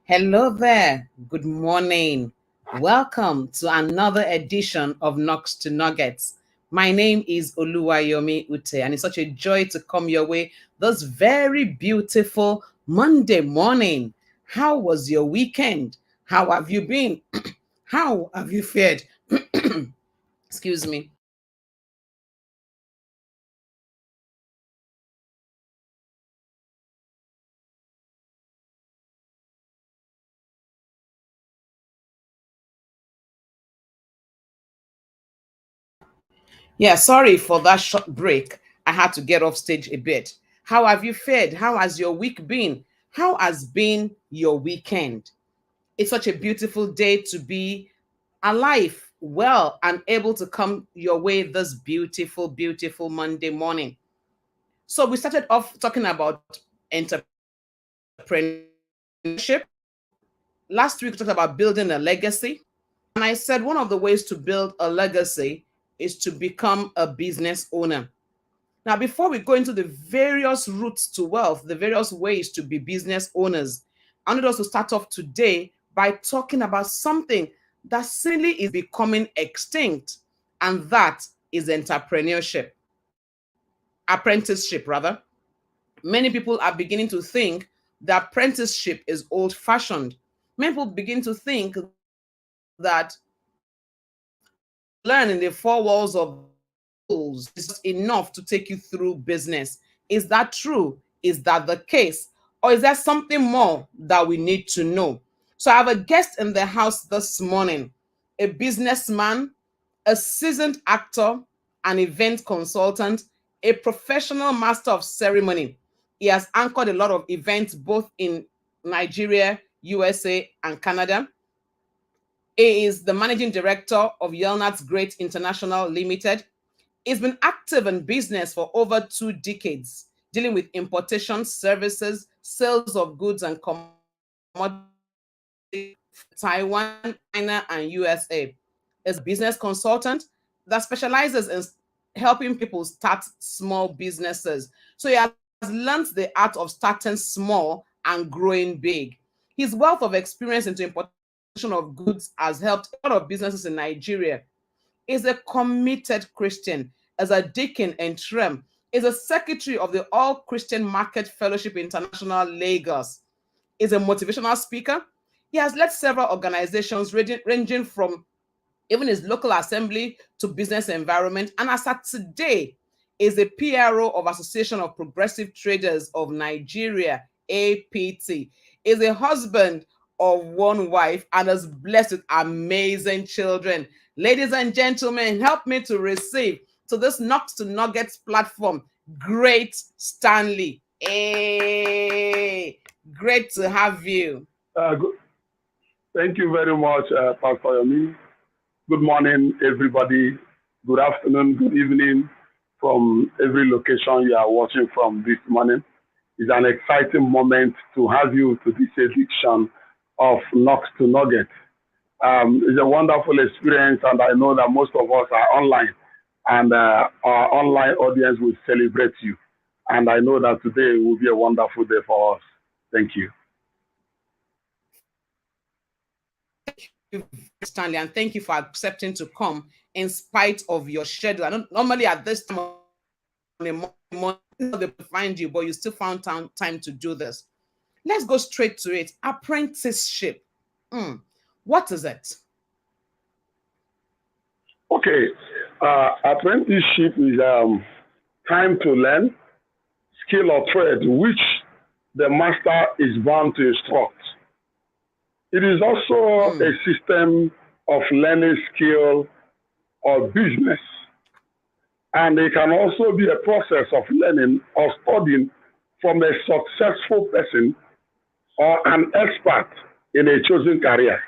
Hello there. Good morning. Welcome to another edition of Knox to Nuggets. My name is Oluwayomi Ute, and it's such a joy to come your way this very beautiful Monday morning. How was your weekend? How have you been? How have you fared? Excuse me. Yeah, sorry for that short break. I had to get off stage a bit. How have you fared? How has your week been? How has been your weekend? It's such a beautiful day to be alive, well, and able to come your way this beautiful, beautiful Monday morning. So we started off talking about entrepreneurship. Last week we talked about building a legacy. And I said one of the ways to build a legacy is to become a business owner. Now, before we go into the various routes to wealth, the various ways to be business owners, I wanted us to start off today by talking about something that seemingly is becoming extinct, and that is entrepreneurship, apprenticeship, rather. Many people are beginning to think that apprenticeship is old fashioned. Many people begin to think that learn in the four walls of schools is enough to take you through business. Is that true? Is that the case? Or is there something more that we need to know? So I have a guest in the house this morning, a businessman, a seasoned actor, an event consultant, a professional master of ceremony. He has anchored a lot of events both in Nigeria, USA, and Canada. He is the managing director of Yelnats Great International Limited. He's been active in business for over 2 decades, dealing with importation services, sales of goods and commodities, Taiwan, China, and USA. Is a business consultant that specializes in helping people start small businesses. So he has learned the art of starting small and growing big. His wealth of experience into importation of goods has helped a lot of businesses in Nigeria. Is a committed Christian, as a deacon in Trem, is a secretary of the All Christian Market Fellowship International Lagos, is a motivational speaker. He has led several organizations ranging from even his local assembly to business environment, and as at today is a PRO of Association of Progressive Traders of Nigeria, APT, is a husband of one wife and is blessed with amazing children. Ladies and gentlemen, help me to receive to this Knox to Nuggets platform, great Stanley. Hey, great to have you. Thank you very much, Pastor Yomi. Good morning, everybody. Good afternoon, good evening from every location you are watching from this morning. It's an exciting moment to have you to this edition of Knox to Nugget. It's a wonderful experience, and I know that most of us are online, and our online audience will celebrate you. And I know that today will be a wonderful day for us. Thank you. Stanley, and thank you for accepting to come in spite of your schedule. I don't normally at this time on a Monday they find you, but you still found time to do this. Let's go straight to it. Apprenticeship. What is it? Okay, apprenticeship is time to learn skill or trade which the master is bound to instruct. It is also a system of learning skill or business. And it can also be a process of learning or studying from a successful person or an expert in a chosen career.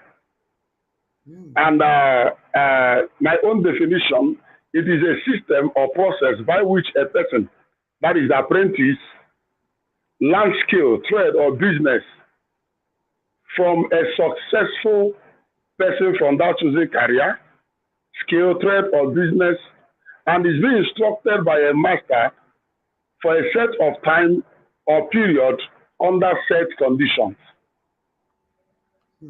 And my own definition, it is a system or process by which a person, that is apprentice, learns skill, trade, or business from a successful person from that chosen career, skill, trade, or business, and is being instructed by a master for a set of time or period under set conditions.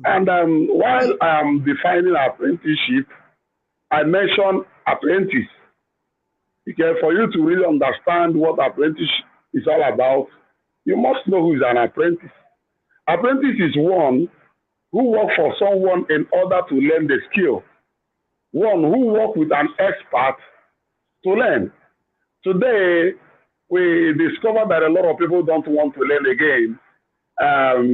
And while I'm defining apprenticeship, I mentioned apprentice. Because for you to really understand what apprenticeship is all about, you must know who is an apprentice. Apprentice is one who works for someone in order to learn the skill. One who works with an expert to learn. Today, we discover that a lot of people don't want to learn again.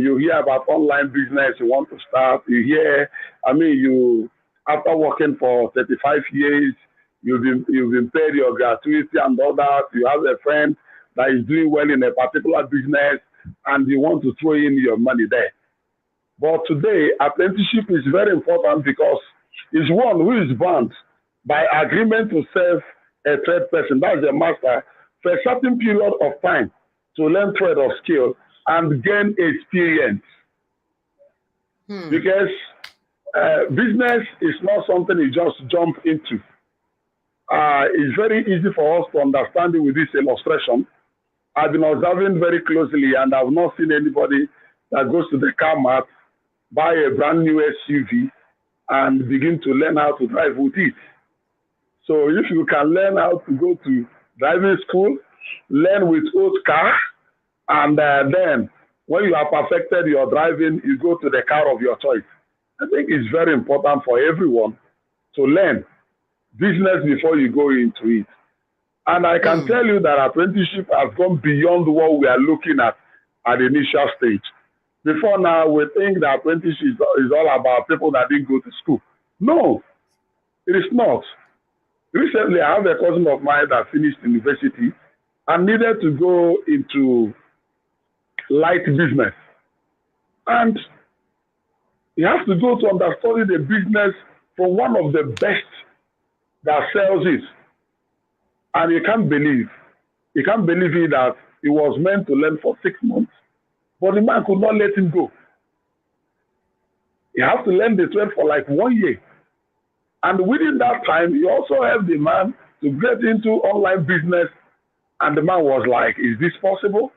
You hear about online business you want to start. You hear, you after working for 35 years, you've been paid your gratuity and all that. You have a friend that is doing well in a particular business, and you want to throw in your money there. But today, apprenticeship is very important because it's one who is bound by agreement to serve a third person, that's the master, for a certain period of time to learn trade or skill and gain experience. Because business is not something you just jump into. It's very easy for us to understand it with this illustration. I've been observing very closely, and I've not seen anybody that goes to the car mart, buy a brand new SUV, and begin to learn how to drive with it. So if you can learn how to go to driving school, learn with old car, and then when you have perfected your driving, you go to the car of your choice. I think it's very important for everyone to learn business before you go into it. And I can tell you that apprenticeship has gone beyond what we are looking at the initial stage. Before now, we think that apprenticeship is all about people that didn't go to school. No, it is not. Recently, I have a cousin of mine that finished university and needed to go into light business. And he has to go to understudy the business from one of the best that sells it. And he can't believe it that he was meant to learn for 6 months, but the man could not let him go. He has to learn the trade for like 1 year. And within that time, he also helped the man to get into online business. And the man was like, is this possible?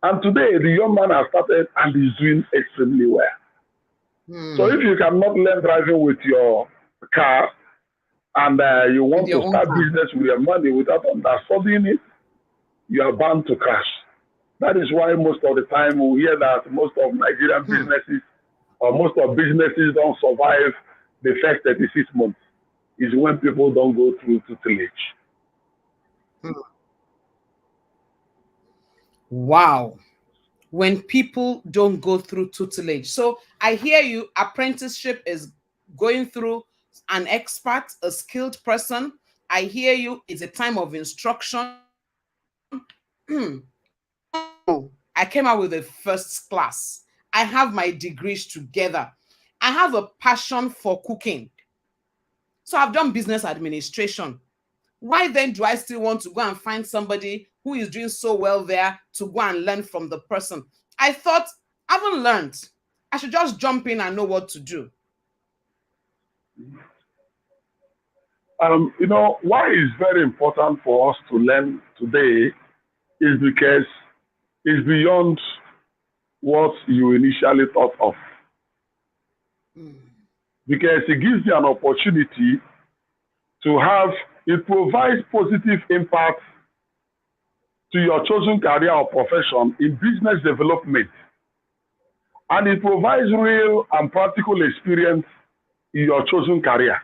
And today, the young man has started and is doing extremely well. So if you cannot learn driving with your car, and you want to start business with your money without understanding it, you are bound to crash. That is why most of the time we hear that most of Nigerian businesses or most of businesses don't survive the first 36 months. Is when people don't go through tutelage. Wow. When people don't go through tutelage. So I hear you, apprenticeship is going through an expert, a skilled person. I hear you, it's a time of instruction. I came out with a first class. I have my degrees together. I have a passion for cooking. So I've done business administration. Why then do I still want to go and find somebody who is doing so well there to go and learn from the person? I thought, I haven't learned. I should just jump in and know what to do. Why it's very important for us to learn today is because it's beyond what you initially thought of. Because it gives you an opportunity to have, it provides positive impact to your chosen career or profession in business development. And it provides real and practical experience in your chosen career.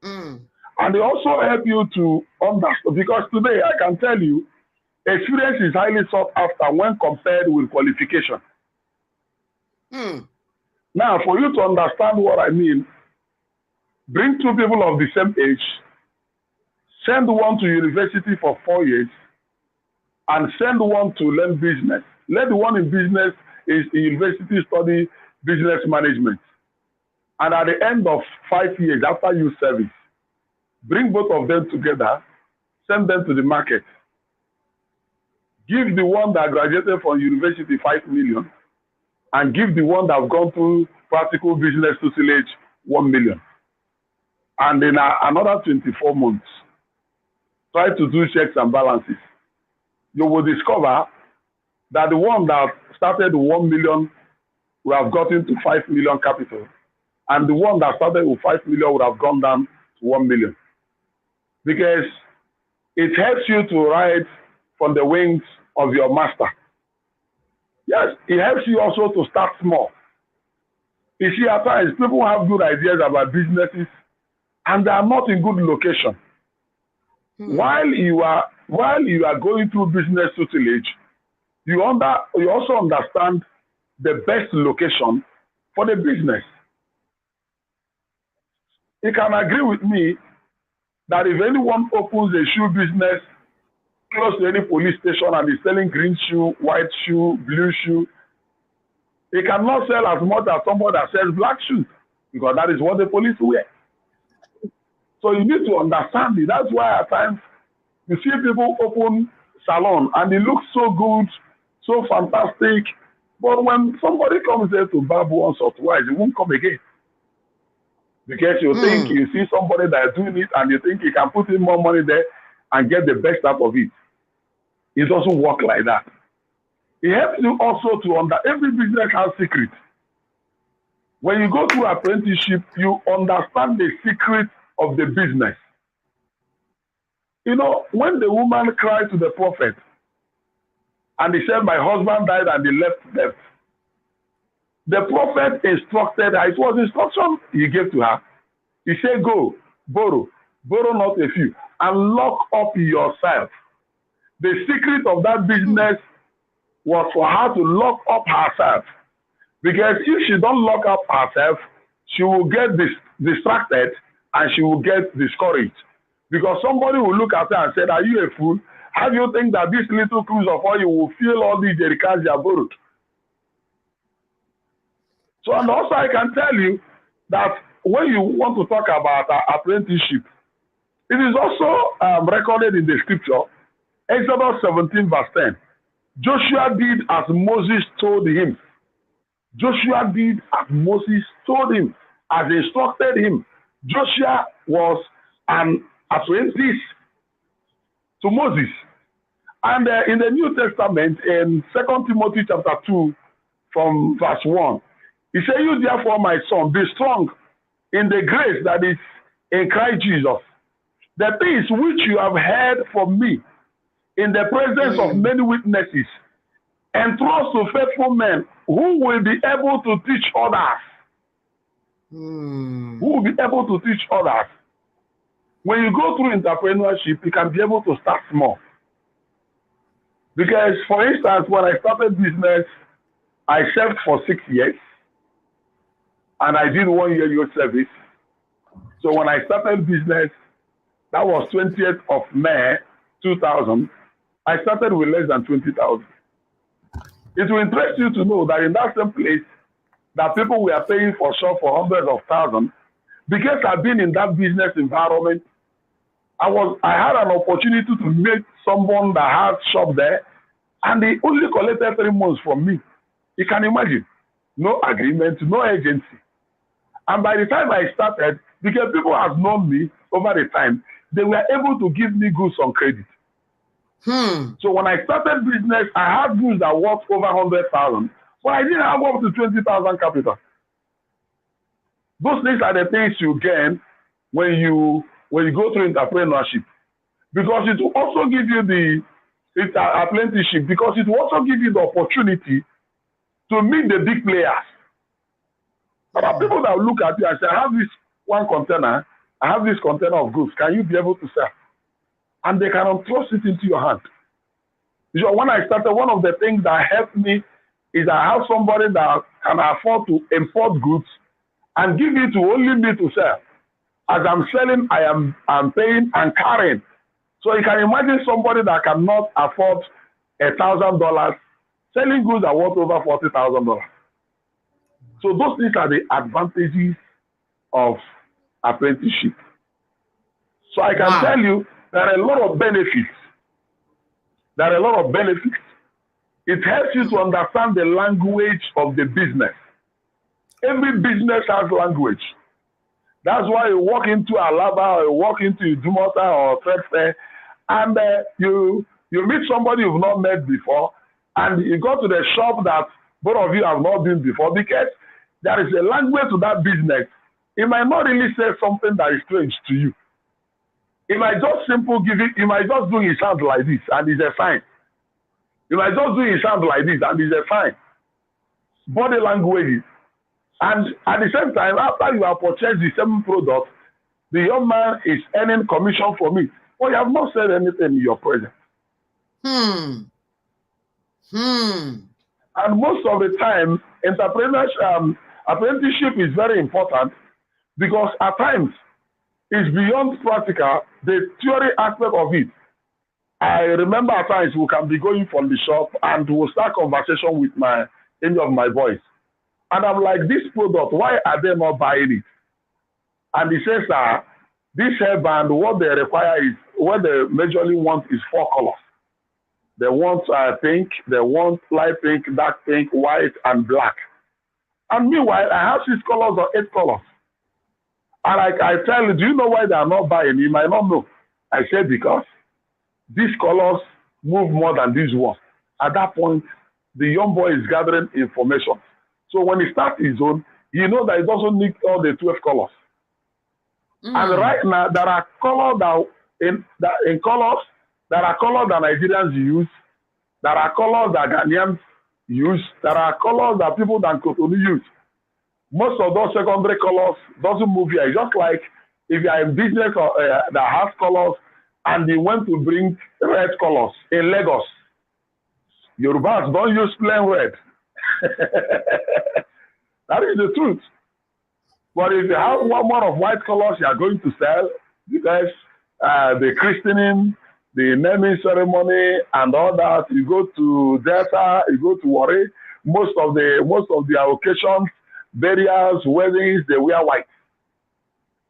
And it also helps you to understand, because today I can tell you, experience is highly sought after when compared with qualification. Now, for you to understand what I mean, bring two people of the same age, send one to university for 4 years, and send one to learn business. Let the one in business is in university study business management. And at the end of 5 years after you service, bring both of them together, send them to the market. Give the one that graduated from university 5 million, and give the one that have gone through practical business tutelage 1 million. And in another 24 months, try to do checks and balances. You will discover that the one that started 1 million would have gotten to 5 million capital, and the one that started with 5 million would have gone down to 1 million. Because it helps you to ride from the wings of your master. Yes, it helps you also to start small. You see, at times, people have good ideas about businesses, and they are not in good location. While you are going through business tutelage, you also understand the best location for the business. You can agree with me that if anyone opens a shoe business close to any police station and is selling green shoe, white shoe, blue shoe, he cannot sell as much as somebody that sells black shoes, because that is what the police wear. So you need to understand it. That's why at times you see people open salon and it looks so good, so fantastic, but when somebody comes there to barb once or twice, it won't come again. Because you think you see somebody that is doing it and you think you can put in more money there and get the best out of it. It doesn't work like that. It helps you also to every business has secrets. When you go through apprenticeship, you understand the secret of the business. You know, when the woman cried to the prophet and he said, my husband died and he left, the prophet instructed her. It was instruction he gave to her. He said, go, borrow not a few, and lock up yourself. The secret of that business was for her to lock up herself. Because if she don't lock up herself, she will get distracted and she will get discouraged. Because somebody will look at her and say, are you a fool? How do you think that this little cruise of oil will fill all these jerrycans you have borrowed? So, and also I can tell you that when you want to talk about apprenticeship, it is also recorded in the scripture, Exodus 17 verse 10. Joshua did as Moses told him. Joshua did as Moses told him, as instructed him. Joshua was an apprentice to Moses. And in the New Testament, in 2 Timothy chapter 2, from verse 1, he said, you therefore, my son, be strong in the grace that is in Christ Jesus. The things which you have heard from me in the presence of many witnesses, entrust to faithful men who will be able to teach others. Who will be able to teach others. When you go through entrepreneurship, you can be able to start small. Because, for instance, when I started business, I served for 6 years. And I did 1 year youth service. So when I started business, that was 20th of May 2000. I started with less than 20,000. It will interest you to know that in that same place, that people were paying for shop for hundreds of thousands. Because I've been in that business environment, I had an opportunity to meet someone that had shop there, and they only collected 3 months from me. You can imagine, no agreement, no agency. And by the time I started, because people have known me over the time, they were able to give me goods on credit. So when I started business, I had goods that worth over 100,000, but I didn't have up to 20,000 capital. Those things are the things you gain when you go through entrepreneurship, because it will also give you it's an apprenticeship, because it will also give you the opportunity to meet the big players. There are people that will look at you and say, I have this one container, I have this container of goods, can you be able to sell? And they can entrust it into your hand. So when I started, one of the things that helped me is I have somebody that can afford to import goods and give it to only me to sell. As I'm selling, I'm paying and carrying. So you can imagine somebody that cannot afford $1,000 selling goods that worth over $40,000. So those things are the advantages of apprenticeship. So I can tell you there are a lot of benefits. There are a lot of benefits. It helps you to understand the language of the business. Every business has language. That's why you walk into Alaba or you walk into Dumota or Fair, and you meet somebody you've not met before, and you go to the shop that both of you have not been before, because there is a language to that business. It might not really say something that is strange to you. It might just you might just do his hand like this and it's a sign. You might just do his hand like this and it's a sign. Body language. And at the same time, after you have purchased the same product, the young man is earning commission from it. But you have not said anything in your presence. And most of the time, apprenticeship is very important, because at times it's beyond practical, the theory aspect of it. I remember at times we can be going from the shop and we'll start conversation with any of my boys. And I'm like, this product, why are they not buying it? And he says, this hairband, what they require is, what they majorly want is 4 colors. They want pink, they want light pink, dark pink, white, and black. And meanwhile, I have 6 colors or 8 colors. And I tell you, do you know why they are not buying? You might not know. I said, because these colors move more than these ones. At that point, the young boy is gathering information. So when he starts his own, he knows that he doesn't need all the 12 colors. And right now, there are colors that Nigerians use, there are colors that Ghanaians use, there are colors that people than Cotonou use. Most of those secondary colors doesn't move here. It's just like if you are in business that has colors and you want to bring red colors in Lagos. Yorubas don't use plain red. That is the truth. But if you have one more of white colors you are going to sell, because the christening, the naming ceremony, and all that, you go to Delta, you go to Warri, most of the occasions, burials, weddings, they wear white.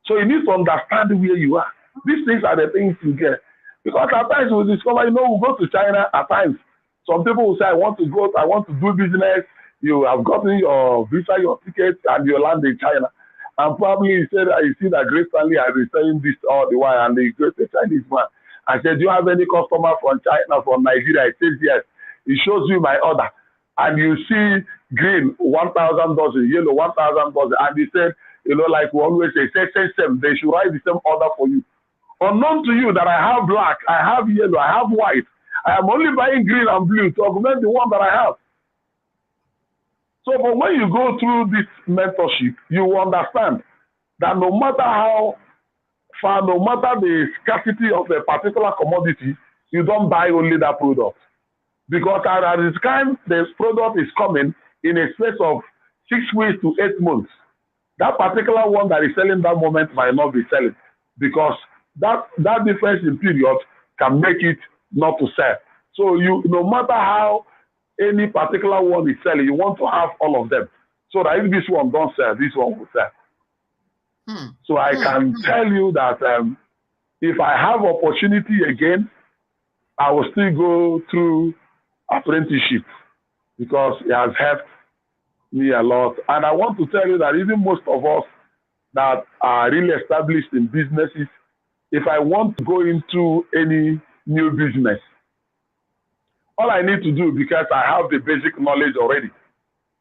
So you need to understand where you are. These things are the things you get. Because at times we discover, we go to China at times. Some people will say, I want to do business. You have gotten your visa, your ticket, and you land in China. And probably you see that Great Stanley has been selling this all the while, and the great Chinese man. I said, do you have any customer from China, from Nigeria? He says, yes. He shows you my order. And you see green, 1,000 dozen, yellow, 1,000 dozen. And he said, like we always say, same. They should write the same order for you. Unknown to you that I have black, I have yellow, I have white. I am only buying green and blue to augment the one that I have. So, but when you go through this mentorship, you will understand that no matter how far, no matter the scarcity of a particular commodity, you don't buy only that product. Because at the time the product is coming in a space of 6 weeks to 8 months, that particular one that is selling that moment might not be selling, because that difference in period can make it not to sell. So no matter how any particular one is selling, you want to have all of them, so that if this one don't sell, this one will sell. So I can tell you that if I have opportunity again, I will still go through apprenticeship, because it has helped me a lot. And I want to tell you that even most of us that are really established in businesses, if I want to go into any new business, all I need to do, because I have the basic knowledge already,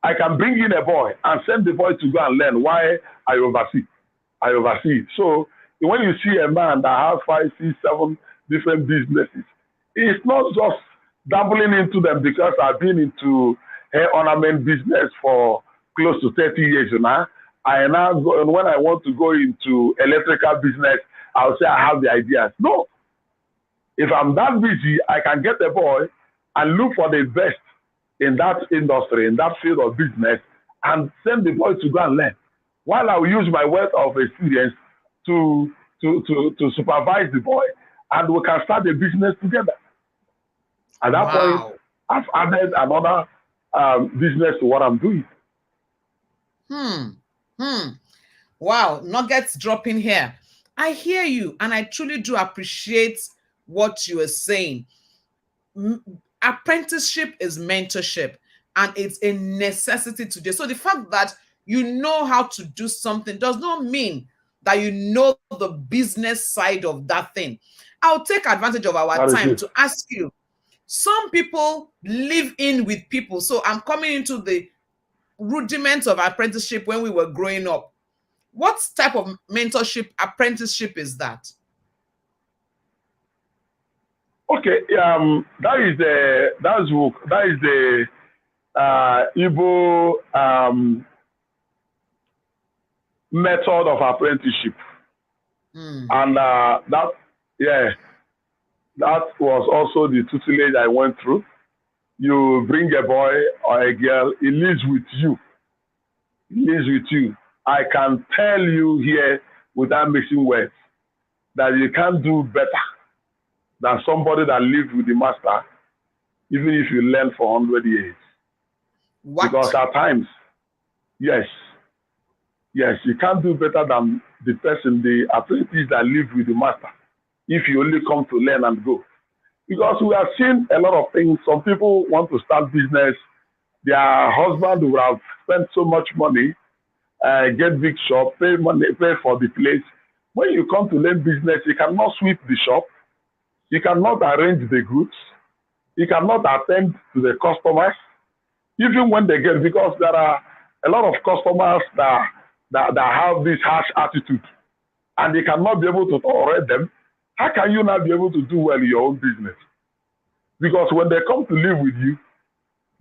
I can bring in a boy and send the boy to go and learn why I oversee. So when you see a man that has 5, 6, 7 different businesses, it's not just dabbling into them, because I've been into hair ornament business for close to 30 years now. And when I want to go into electrical business, I'll say I have the ideas. No. If I'm that busy, I can get a boy and look for the best in that industry, in that field of business, and send the boy to go and learn, while I will use my wealth of experience to supervise the boy, and we can start a business together. At that point, I've added another business to what I'm doing. Wow, nuggets dropping here. I hear you, and I truly do appreciate what you are saying. Apprenticeship is mentorship, and it's a necessity today. So the fact that you know how to do something does not mean that you know the business side of that thing. I'll take advantage of our time to ask you. Some people live in with people. So I'm coming into the rudiments of apprenticeship when we were growing up. What type of mentorship apprenticeship is that? Okay, that is the Igbo method of apprenticeship, and that was also the tutelage I went through. You bring a boy or a girl, he lives with you. He lives with you. I can tell you here without mixing words that you can't do better than somebody that lives with the master, even if you learn for 100 years. What? Because at times, yes, you can't do better than the person, the apprentice that lives with the master, if you only come to learn and go. Because we have seen a lot of things. Some people want to start business. Their husband will have spent so much money, get big shop, pay for the place. When you come to learn business, you cannot sweep the shop. You cannot arrange the goods. You cannot attend to the customers. Even when they get, because there are a lot of customers that have this harsh attitude, and they cannot be able to tolerate them. How can you not be able to do well in your own business? Because when they come to live with you,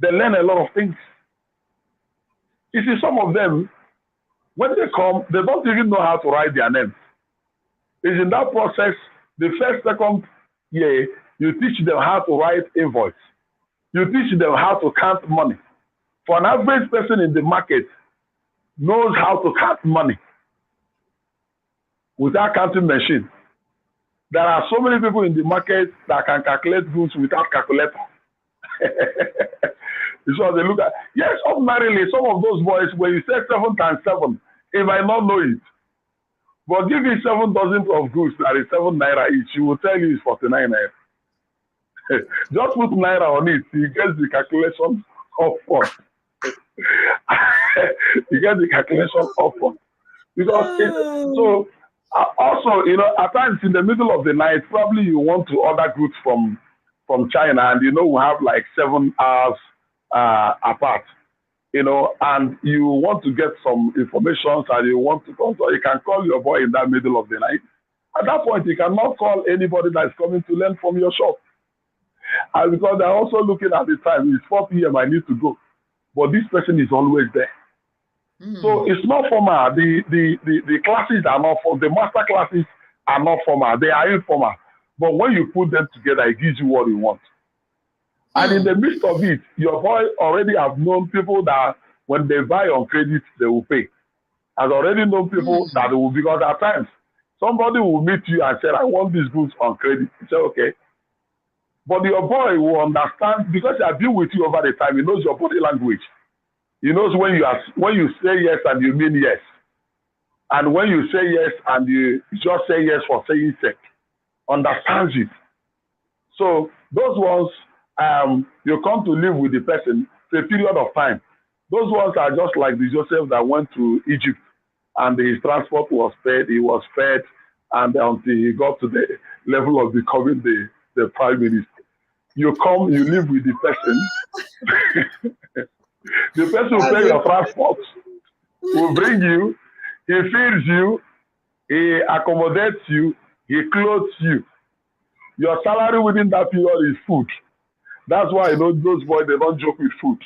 they learn a lot of things. You see, some of them, when they come, they don't even know how to write their names. It's in that process, the first, second year, you teach them how to write invoice. You teach them how to count money. For an average person in the market knows how to count money without counting machine. There are so many people in the market that can calculate goods without calculator. So they look at, yes, ordinarily, some of those boys, when you say 7 times 7, he might not know it. But give me 7 dozen of goods that is 7 naira each, he will tell you it's 49 naira. Just put naira on it, he gets the calculation up front. He gets the calculation up front. Because also, at times in the middle of the night, probably you want to order goods from China, and we have like 7 hours apart, and you want to get some information, and you want to come, so you can call your boy in that middle of the night. At that point, you cannot call anybody that is coming to learn from your shop. And because they're also looking at the time, it's 4 p.m., I need to go. But this person is always there. So it's not formal. The classes are not formal. The master classes are not formal. They are informal. But when you put them together, it gives you what you want. And in the midst of it, your boy already have known people that when they buy on credit, they will pay. Has already known people that they will, because at times, somebody will meet you and say, I want these goods on credit. You say, okay. But your boy will understand, because he has been with you over the time, he knows your body language. He knows when you say yes and you mean yes. And when you say yes and you just say yes for saying sake, understands it. So those ones, you come to live with the person for a period of time. Those ones are just like the Joseph that went to Egypt and his transport was paid, he was fed, and until he got to the level of becoming the prime minister. You come, you live with the person. The person will pay your transport, will bring you, he feeds you, he accommodates you, he clothes you. Your salary within that period is food. That's why those boys, they don't joke with food.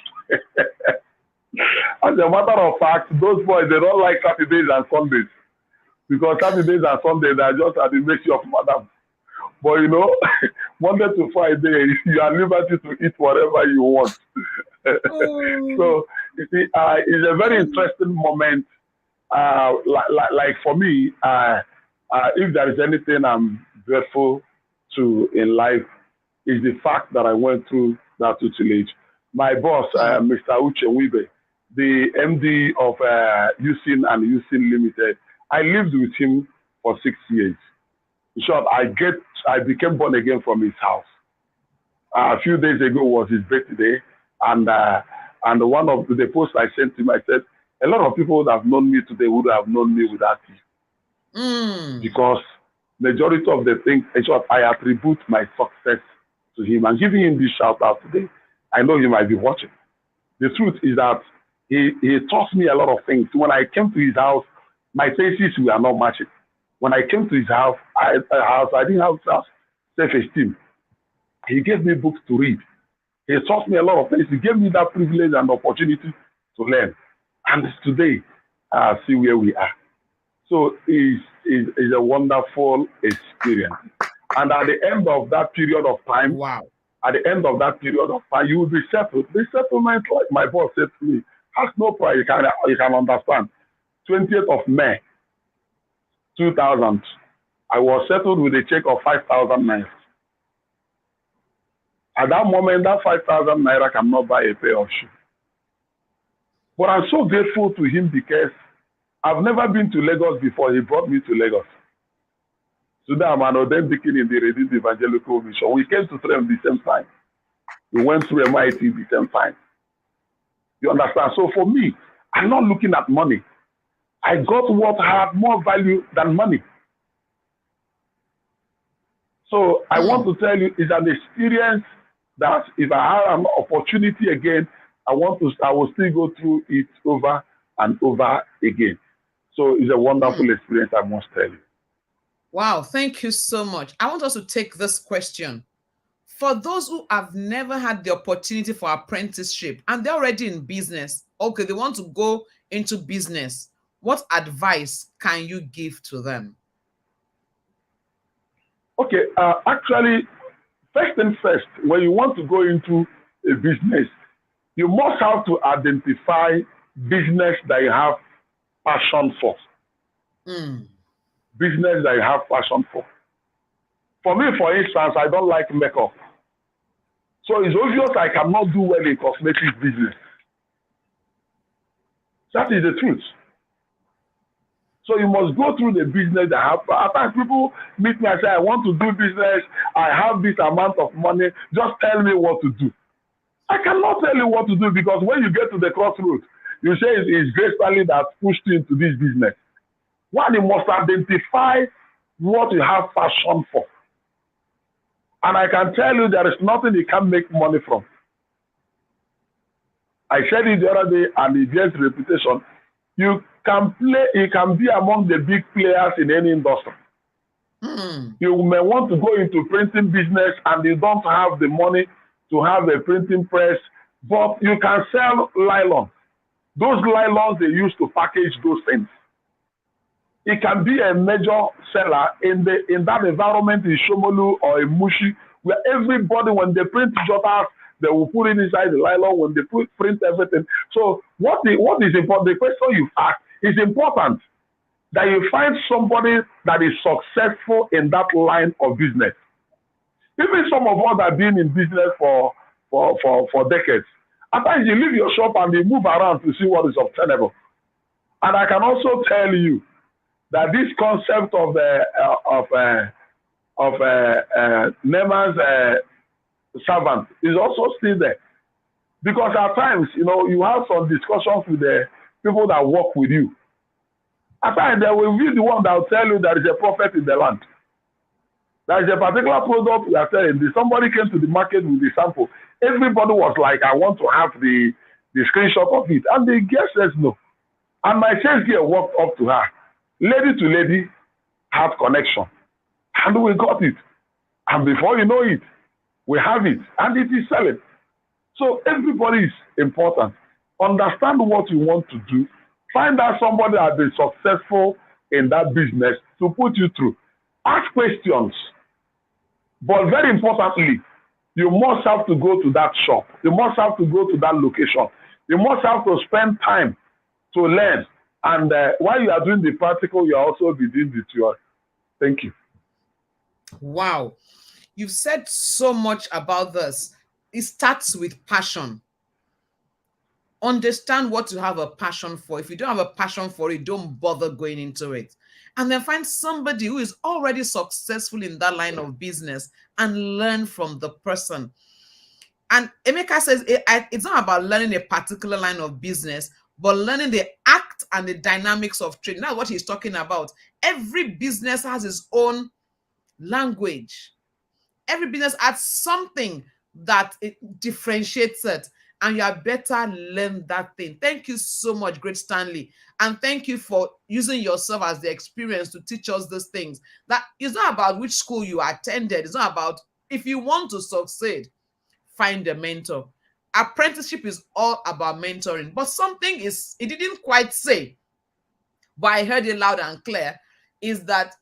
As a matter of fact, those boys, they don't like Saturdays and Sundays. Because Saturdays and Sundays, they are just at the mercy of madam. But Monday to Friday, you are liberty to eat whatever you want. So, you see, it's a very interesting moment. Like for me, if there is anything I'm grateful to in life, is the fact that I went through that tutelage. My boss, Mr. Uche Wibe, the MD of USIN and USIN Limited, I lived with him for 6 years. In short, I became born again from his house. A few days ago was his birthday, and one of the posts I sent him, I said, a lot of people that have known me today would have known me without you. Because majority of the things, in short, I attribute my success to him and giving him this shout out today. I know he might be watching. The truth is that he taught me a lot of things. When I came to his house, my thesis were not matching. When I came to his house, I didn't have self-esteem. He gave me books to read. He taught me a lot of things. He gave me that privilege and opportunity to learn. And today, see where we are. So it's a wonderful experience. And at the end of that period of time, wow. At the end of that period of time, you will be settled. The settlement, like my boss said to me, has no price. You can understand. 20th of May, 2000, I was settled with a check of 5,000 naira. At that moment, that 5,000 naira cannot buy a pair of shoes. But I'm so grateful to him because I've never been to Lagos before. He brought me to Lagos. Today I'm an ordained deacon in the Redeemed Evangelical Mission. We came to Trem the same time. We went through MIT the same time. You understand? So for me, I'm not looking at money. I got what had more value than money. So I want to tell you, it's an experience that if I have an opportunity again, I will still go through it over and over again. So it's a wonderful experience, I must tell you. Wow, thank you so much. I want us to take this question. For those who have never had the opportunity for apprenticeship and they're already in business, okay, they want to go into business, what advice can you give to them? Okay, actually, first and first, when you want to go into a business, you must have to identify business that you have passion for. Business that you have passion for. For me, for instance, I don't like makeup. So it's obvious I cannot do well in cosmetic business. That is the truth. So you must go through the business that have. At times people meet me and say, I want to do business. I have this amount of money. Just tell me what to do. I cannot tell you what to do because when you get to the crossroads, you say it's Grace Stanley that pushed you into this business. One, you must identify what you have passion for. And I can tell you there is nothing you can make money from. I said it the other day and it gets reputation. You can be among the big players in any industry. You may want to go into printing business and you don't have the money to have a printing press, but you can sell nylon. Those nylons they use to package those things. It can be a major seller in that environment in Shomolu or in Mushi, where everybody, when they print jotters, they will put it inside the nylon when they print everything. So what is important? The question you ask is important, that you find somebody that is successful in that line of business. Even some of us have been in business for decades. At times you leave your shop and you move around to see what is obtainable. And I can also tell you that this concept of Naaman's servant is also still there. Because at times, you have some discussions with the people that work with you. At times, they will be the one that will tell you there is a prophet in the land. There is a particular product we are selling. Somebody came to the market with the sample. Everybody was like, I want to have the screenshot of it. And the girl says no. And my sales girl walked up to her. Lady to lady had connection. And we got it. And before you know it, we have it. And it is selling. So everybody is important. Understand what you want to do. Find out somebody that has been successful in that business to put you through. Ask questions. But very importantly, you must have to go to that shop. You must have to go to that location. You must have to spend time to learn. And while you are doing the practical, you are also be doing the theory. Thank you. Wow. You've said so much about this. It starts with passion. Understand what you have a passion for. If you don't have a passion for it, don't bother going into it. And then find somebody who is already successful in that line of business and learn from the person. And Emeka says it's not about learning a particular line of business, but learning the act and the dynamics of trade. That's what he's talking about. Every business has its own language. Every business adds something that it differentiates it, and you are better learn that thing. Thank you so much, great Stanley. And thank you for using yourself as the experience to teach us these things. That it's not about which school you attended. It's not about, if you want to succeed, find a mentor. Apprenticeship is all about mentoring. But something is, it didn't quite say, but I heard it loud and clear, is that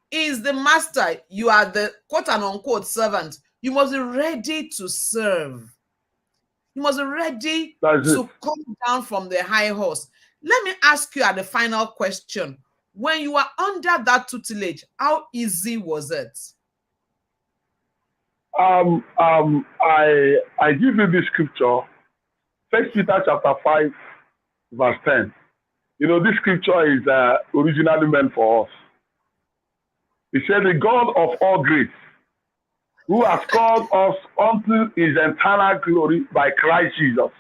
is the master, you are the quote and unquote servant. You must be ready to serve. You must be ready to come down from the high horse. Let me ask you at the final question. When you were under that tutelage, how easy was it? I give you this scripture, First Peter chapter 5, verse 10. You know, this scripture is originally meant for us. It says, the God of all grace, who has called us unto his eternal glory by Christ Jesus.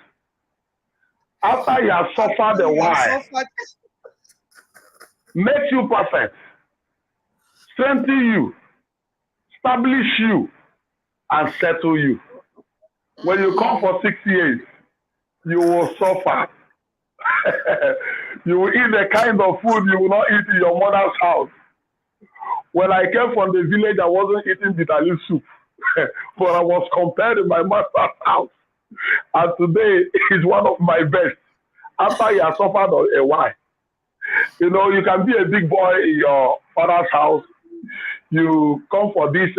After he has suffered a while, make you perfect, strengthen you, establish you, and settle you. When you come for 6 years, you will suffer. You will eat the kind of food you will not eat in your mother's house. When I came from the village, I wasn't eating bitter leaf soup, but I was compared in my master's house. And today is one of my best. After you have suffered a while, you know, you can be a big boy in your father's house. You come for this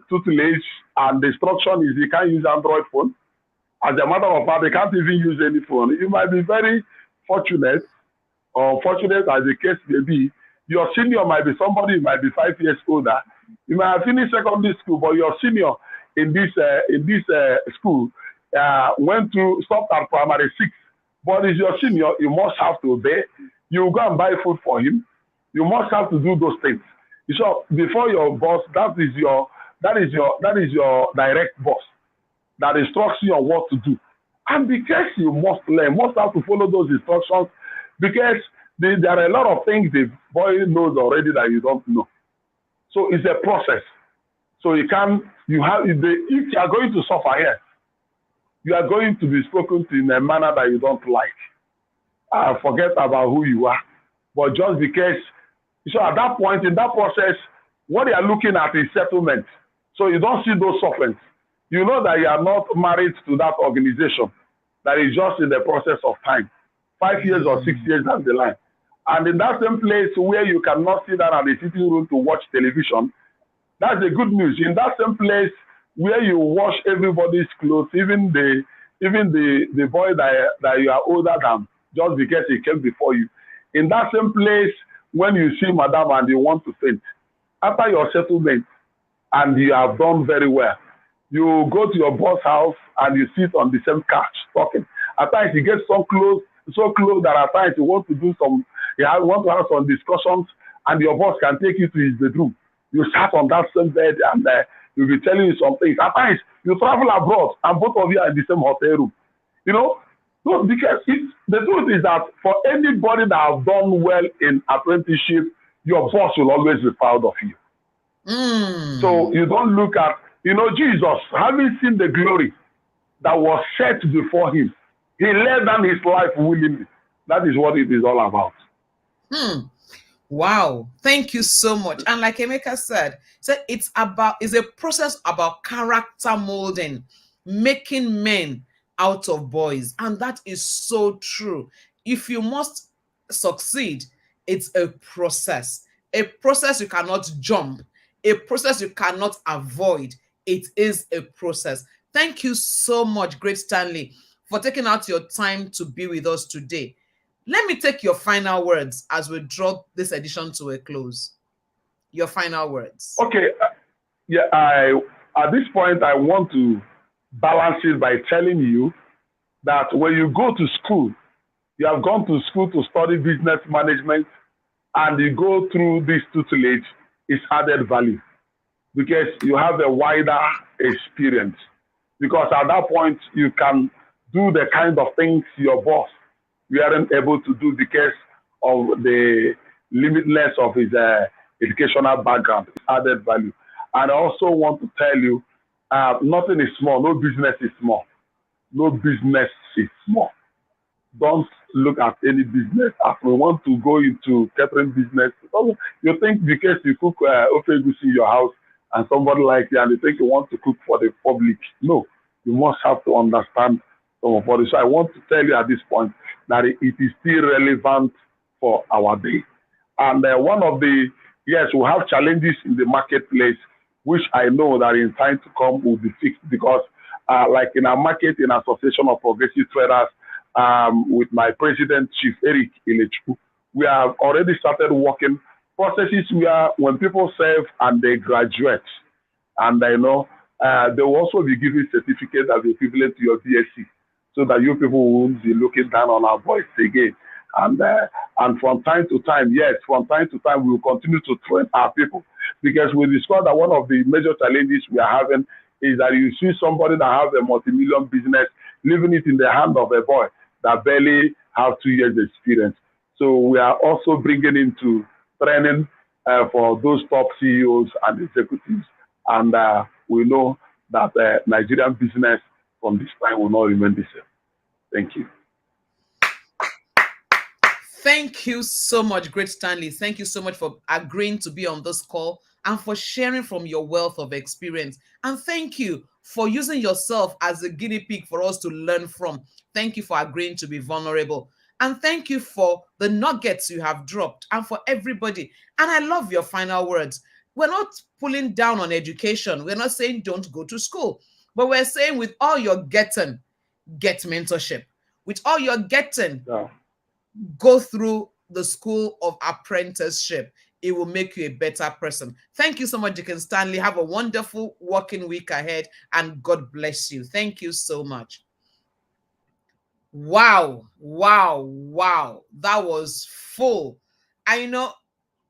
tutelage, and the instruction is you can't use Android phone. As a matter of fact, they can't even use any phone. You might be very fortunate, or fortunate as the case may be. Your senior might be somebody who might be 5 years older. You might have finished secondary school, but your senior in this school went to stop at primary 6. But as your senior, you must have to obey. You go and buy food for him. You must have to do those things. So before your boss, that is your direct boss that instructs you on what to do. And because you must learn, must have to follow those instructions, because there are a lot of things the boy knows already that you don't know. So it's a process. So if you are going to suffer here, you are going to be spoken to in a manner that you don't like. Forget about who you are. But just because, so at that point in that process, what they are looking at is settlement. So you don't see those sufferings. You know that you are not married to that organization, that is just in the process of time, 5 years or 6 years down the line. And in that same place where you cannot sit down at the sitting room to watch television, that's the good news. In that same place where you wash everybody's clothes, even the boy that you are older than, just because he came before you. In that same place, when you see madam and you want to faint, after your settlement and you have done very well, you go to your boss house and you sit on the same couch talking. At times you get so close that at times you want to have some discussions, and your boss can take you to his bedroom. You sat on that same bed and he'll be telling you some things. At times you travel abroad and both of you are in the same hotel room. You know, so because the truth is that for anybody that has done well in apprenticeship, your boss will always be proud of you. So you don't look at, Jesus, having seen the glory that was set before him, he laid down his life willingly. That is what it is all about. Wow. Thank you so much. And like Emeka said, it's a process about character molding, making men out of boys. And that is so true. If you must succeed, it's a process you cannot jump, a process you cannot avoid. It is a process. Thank you so much, great Stanley, for taking out your time to be with us today. Let me take your final words as we draw this edition to a close. Your final words. Okay. At this point, I want to balance it by telling you that when you go to school, you have gone to school to study business management, and you go through this tutelage, it's added value because you have a wider experience. Because at that point, you can do the kind of things your boss weren't able to do because of the limitless of his educational background. It's added value. And I also want to tell you, nothing is small. No business is small. No business is small. Don't look at any business as we want to go into catering business. You think because you cook ofe egusi in your house and somebody like you and you think you want to cook for the public. No, you must have to understand some of what it is. So I want to tell you at this point that it is still relevant for our day. And one of the, yes, we have challenges in the marketplace, which I know that in time to come will be fixed because, like in our market, in Association of Progressive Traders, with my president, Chief Eric Ilechu, we have already started working processes where when people serve and they graduate, and I know they will also be given certificate as equivalent to your BSc, so that you people won't be looking down on our voice again. And from time to time, yes, from time to time, we will continue to train our people because we discovered that one of the major challenges we are having is that you see somebody that has a multi-million business leaving it in the hand of a boy that barely have 2 years experience. So we are also bringing into training for those top CEOs and executives. And we know that Nigerian business from this time will not remain the same. Thank you. Thank you so much, Great Stanley. Thank you so much for agreeing to be on this call and for sharing from your wealth of experience. And thank you for using yourself as a guinea pig for us to learn from. Thank you for agreeing to be vulnerable. And thank you for the nuggets you have dropped and for everybody. And I love your final words. We're not pulling down on education. We're not saying don't go to school, but we're saying with all you're getting, get mentorship. With all you're getting, go through the school of apprenticeship. It will make you a better person. Thank you so much, Deacon Stanley. Have a wonderful working week ahead and God bless you. Thank you so much. Wow. That was full. I know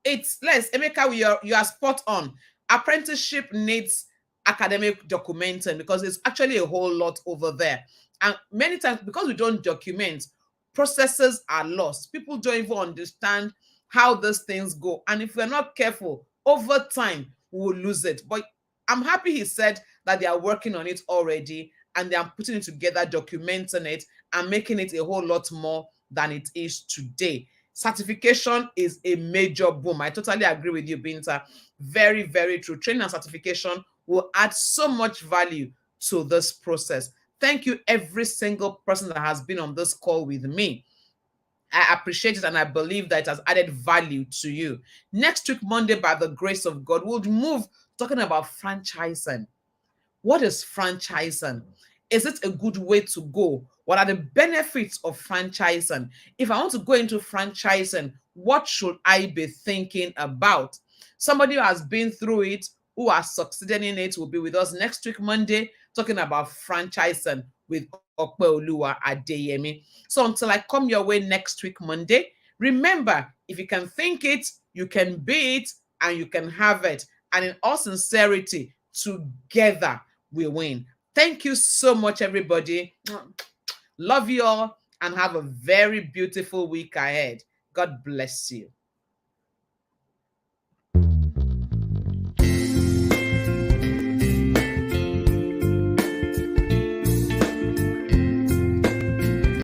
it's less. Emeka, you are spot on. Apprenticeship needs academic documenting because it's actually a whole lot over there. And many times, because we don't document, processes are lost. People don't even understand how these things go. And if we're not careful, over time, we will lose it. But I'm happy he said that they are working on it already and they are putting it together, documenting it, and making it a whole lot more than it is today. Certification is a major boom. I totally agree with you, Binta. Very, very true. Training and certification will add so much value to this process. Thank you, every single person that has been on this call with me. I appreciate it and I believe that it has added value to you. Next week, Monday, by the grace of God, we'll move talking about franchising. What is franchising? Is it a good way to go? What are the benefits of franchising? If I want to go into franchising, what should I be thinking about? Somebody who has been through it, who has succeeded in it, will be with us next week, Monday, talking about franchising with Okpeoluwa Adeyemi. So until I come your way next week, Monday, remember, if you can think it, you can be it, and you can have it. And in all sincerity, together we win. Thank you so much, everybody. Love you all and have a very beautiful week ahead. God bless you.